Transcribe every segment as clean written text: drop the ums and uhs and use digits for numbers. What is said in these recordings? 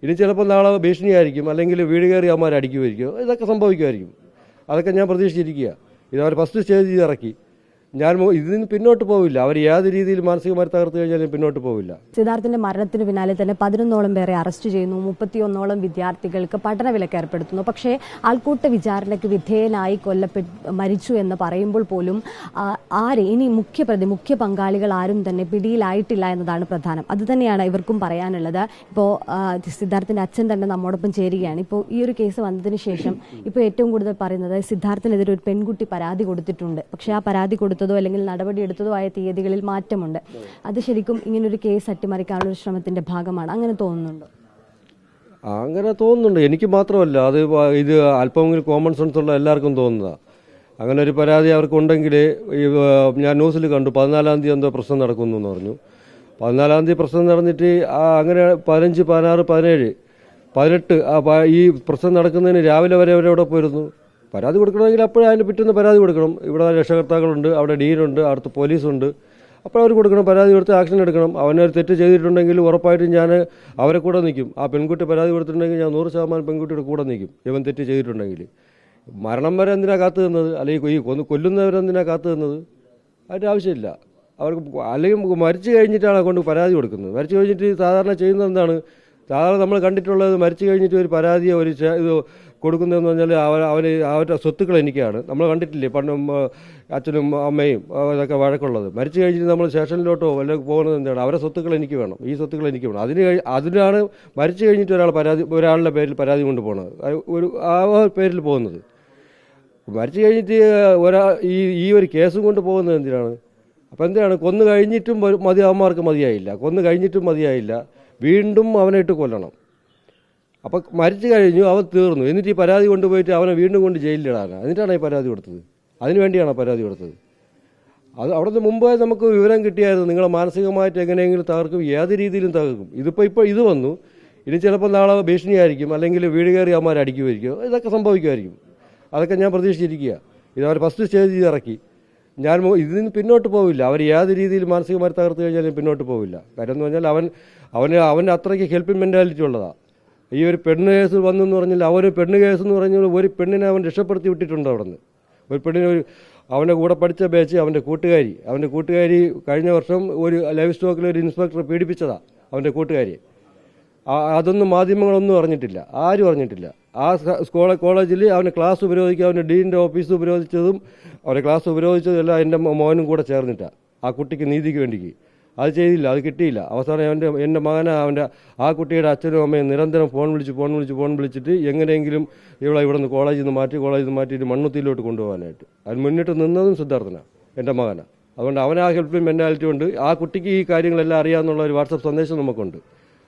ഇനി ചിലപ്പോൾ നാളെ ഭീഷണിയായിരിക്കും, അല്ലെങ്കിൽ വീട് കയറി അവന്മാർ അടിക്കുമായിരിക്കും. ഇതൊക്കെ സംഭവിക്കുമായിരിക്കും. അതൊക്കെ ഞാൻ പ്രതീക്ഷിച്ചിരിക്കുക. ഇതവർ ഫസ്റ്റ് സ്റ്റേജിൽ ഇറക്കി. ഞാൻ ഇതിന് പിന്നോട്ട് പോവില്ല. അവർ ഏത് രീതിയിൽ മാനസികമായി തകർത്ത് കഴിഞ്ഞാലും പിന്നോട്ട് പോവില്ല. സിദ്ധാർത്ഥിന്റെ മരണത്തിന് പിന്നാലെ തന്നെ 11ഓളം പേരെ അറസ്റ്റ് ചെയ്യുന്നു. 31ഓളം വിദ്യാർത്ഥികൾക്ക് പഠന വിലക്ക് ഏർപ്പെടുത്തുന്നു. പക്ഷേ ആൾക്കൂട്ട വിചാരണയ്ക്ക് വിധേയനായി മരിച്ചു എന്ന് പറയുമ്പോൾ പോലും ഇനി മുഖ്യ പങ്കാളികൾ ആരും തന്നെ പിടിയിലായിട്ടില്ല എന്നതാണ് പ്രധാനം. അതുതന്നെയാണ് ഇവർക്കും പറയാനുള്ളത്. ഇപ്പോൾ സിദ്ധാർത്ഥിന്റെ അച്ഛൻ തന്നെ നമ്മോടൊപ്പം ചേരുകയാണ്. ഇപ്പോൾ ഈ ഒരു കേസ് വന്നതിന് ശേഷം ഇപ്പോൾ ഏറ്റവും കൂടുതൽ പറയുന്നത് സിദ്ധാർത്ഥിനെതിരെ ഒരു പെൺകുട്ടി പരാതി കൊടുത്തിട്ടുണ്ട്. പക്ഷേ ആ പരാതി കൊടുത്തതോ അല്ലെങ്കിൽ നടപടിയെടുത്തതോ ആയ തീയതികളിൽ മാറ്റമുണ്ട്. അത് ശരിക്കും ഇങ്ങനൊരു കേസ് അട്ടിമറിക്കാനുള്ള ഒരു ശ്രമത്തിന്റെ ഭാഗമാണ്. അങ്ങനെ തോന്നുന്നുണ്ടോ? അങ്ങനെ തോന്നുന്നുണ്ട്. എനിക്ക് മാത്രമല്ല, അത് ഇത് അല്പമെങ്കിലും കോമൺ സെൻസ് ഉള്ള എല്ലാവർക്കും തോന്നുന്നതാണ്. അങ്ങനെ ഒരു പരാതി അവർക്കുണ്ടെങ്കിൽ, ഞാൻ ന്യൂസിൽ കണ്ടു 14-ാം തീയതി എന്തോ പ്രശ്നം നടക്കുന്നു എന്ന് പറഞ്ഞു. 14-ാം തീയതി പ്രശ്നം നടന്നിട്ട് അങ്ങനെ 15, 16, 17, 18 ഈ പ്രശ്നം നടക്കുന്നതിന് രാവിലെ വരെ അവരവിടെ പോയിരുന്നു. പരാതി കൊടുക്കണമെങ്കിൽ അപ്പോഴും അതിന് പിറ്റുന്ന പരാതി കൊടുക്കണം. ഇവിടെ രക്ഷകർത്താക്കളുണ്ട്, അവിടെ ഡീനുണ്ട്, അടുത്ത് പോലീസുണ്ട്. അപ്പോൾ അവർ കൊടുക്കണം, പരാതി കൊടുത്ത് ആക്ഷൻ എടുക്കണം. അവനൊരു തെറ്റ് ചെയ്തിട്ടുണ്ടെങ്കിൽ ഉറപ്പായിട്ടും ഞാൻ അവരെ കൂടെ നിൽക്കും. ആ പെൺകുട്ടി പരാതി കൊടുത്തിട്ടുണ്ടെങ്കിൽ ഞാൻ 100% പെൺകുട്ടിയുടെ കൂടെ നിൽക്കും. ഇവൻ തെറ്റ് ചെയ്തിട്ടുണ്ടെങ്കിൽ. മരണം വരെ എന്തിനാണ് കാത്തു നിന്നത്? അല്ലെങ്കിൽ ഈ കൊല്ലുന്നവരെന്തിനാണ് കാത്തു നിന്നത്? അതിൻ്റെ ആവശ്യമില്ല. അവർക്ക് അല്ലെങ്കിൽ മരിച്ചു കഴിഞ്ഞിട്ടാണ് കൊണ്ട് പരാതി കൊടുക്കുന്നത്. മരിച്ചു കഴിഞ്ഞിട്ട് സാധാരണ ചെയ്യുന്നത് എന്താണ്? സാധാരണ നമ്മൾ കണ്ടിട്ടുള്ളത്, മരിച്ചു കഴിഞ്ഞിട്ട് ഒരു പരാതിയോ ഒരു ഇത് കൊടുക്കുന്നതെന്ന് പറഞ്ഞാൽ അവരുടെ സ്വത്തുക്കൾ എനിക്കാണ്. നമ്മൾ കണ്ടിട്ടില്ലേ പണ്ട് അച്ഛനും അമ്മയും അതൊക്കെ വഴക്കുള്ളത്. മരിച്ചു കഴിഞ്ഞിട്ട് നമ്മൾ സ്റ്റേഷനിലോട്ടോ വല്ല പോകുന്നത് എന്താണ്? അവരുടെ സ്വത്തുക്കൾ എനിക്ക് വേണം, ഈ സ്വത്തുക്കൾ എനിക്ക് വേണം. അതിനാണ് മരിച്ചു കഴിഞ്ഞിട്ട് ഒരാളുടെ പേരിൽ പരാതി കൊണ്ട് പോകുന്നത്, ആ പേരിൽ പോകുന്നത്. മരിച്ചു കഴിഞ്ഞിട്ട് ഈ ഒരു കേസും കൊണ്ട് പോകുന്നത് എന്തിനാണ്? അപ്പോൾ എന്തിനാണ്? കൊന്നു കഴിഞ്ഞിട്ടും അവന്മാർക്ക് മതിയായില്ല, കൊന്നു കഴിഞ്ഞിട്ടും മതിയായില്ല, വീണ്ടും അവനെ ഇട്ട് കൊല്ലണം. അപ്പം മരിച്ചു കഴിഞ്ഞു, അവൻ തീർന്നു. എന്നിട്ട് ഈ പരാതി കൊണ്ടുപോയിട്ട് അവനെ വീണ്ടും കൊണ്ട് ജയിലിലിടാനാണ്. എന്നിട്ടാണ് ഈ പരാതി കൊടുത്തത്. അതിനു വേണ്ടിയാണ് പരാതി കൊടുത്തത്. അത് അവിടുന്ന് മുമ്പേ നമുക്ക് വിവരം കിട്ടിയായിരുന്നു, നിങ്ങളെ മാനസികമായിട്ട് എങ്ങനെയെങ്കിലും തകർക്കും, ഏത് രീതിയിലും തകർക്കും. ഇപ്പോൾ ഇത് വന്നു. ഇനി ചിലപ്പോൾ നാളെ ഭീഷണിയായിരിക്കും, അല്ലെങ്കിൽ വീട് കയറി അവന്മാർ അടിക്കുമായിരിക്കും. ഇതൊക്കെ സംഭവിക്കുമായിരിക്കും. അതൊക്കെ ഞാൻ പ്രതീക്ഷിച്ചിരിക്കുക. ഇതവർ ഫസ്റ്റ് സ്റ്റേജിൽ ഇറക്കി. ഞാൻ ഇതിന് പിന്നോട്ട് പോവില്ല. അവർ ഏത് രീതിയിൽ മാനസികമായി തകർത്ത് കഴിഞ്ഞാലും പിന്നോട്ട് പോവില്ല. കാര്യം എന്ന് പറഞ്ഞാൽ അവന് അത്രയ്ക്ക് ഹെൽപ്പിംഗ് മെൻറ്റാലിറ്റി ഉള്ളതാണ്. ഈ ഒരു പെണ്ണ് കേസ് വന്നെന്ന് പറഞ്ഞാൽ പെണ്ണ് കേസ് എന്ന് പറഞ്ഞാൽ ഒരു പെണ്ണിനെ അവൻ രക്ഷപ്പെടുത്തി വിട്ടിട്ടുണ്ട്. അവിടെ നിന്ന് ഒരു പെണ്ണിനെ അവൻ്റെ കൂടെ പഠിച്ച ബാച്ച് അവൻ്റെ കൂട്ടുകാരി കഴിഞ്ഞ വർഷം ഒരു ലൈഫ് സ്റ്റോക്കിൽ ഒരു ഇൻസ്പെക്ടർ പീഡിപ്പിച്ചതാണ് അവൻ്റെ കൂട്ടുകാരി. അതൊന്നും മാധ്യമങ്ങളൊന്നും അറിഞ്ഞിട്ടില്ല, ആരും അറിഞ്ഞിട്ടില്ല. ആ കോളേജിൽ അവന് ക്ലാസ് ഉപരോധിക്കുക, അവൻ്റെ ഡീൻ്റെ ഓഫീസ് ഉപരോധിച്ചതും അവൻ്റെ ക്ലാസ് ഉപരോധിച്ചതും എല്ലാം എൻ്റെ മോനും കൂടെ ചേർന്നിട്ടാണ്. ആ കുട്ടിക്ക് നീതിക്ക് വേണ്ടിക്ക് അത് ചെയ്തില്ല, അത് കിട്ടിയില്ല. അവസാനം എൻ്റെ മകനെ ആ കുട്ടിയുടെ അച്ഛനും അമ്മയും നിരന്തരം ഫോൺ വിളിച്ചിട്ട് എങ്ങനെയെങ്കിലും ഇവിടെ നിന്ന് കോളേജിൽ നിന്ന് മാറ്റിയിട്ട് മണ്ണുത്തിയിലോട്ട് കൊണ്ടുപോകാനായിട്ട് അതിന് മുന്നിട്ട് നിന്നതും സിദ്ധാർത്ഥനാണ്, എൻ്റെ മകനാണ്. അതുകൊണ്ട് അവന് ആ ഹെൽപ്പിംഗ് മെൻറ്റാലിറ്റി ഉണ്ട്. ആ കുട്ടിക്ക് ഈ കാര്യങ്ങളെല്ലാം അറിയാമെന്നുള്ള ഒരു വാട്സപ്പ് സന്ദേശം നമുക്കുണ്ട്.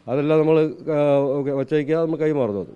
അതെല്ലാം നമ്മൾ വച്ചേക്കുക, നമ്മൾ കൈമാറുന്നത്.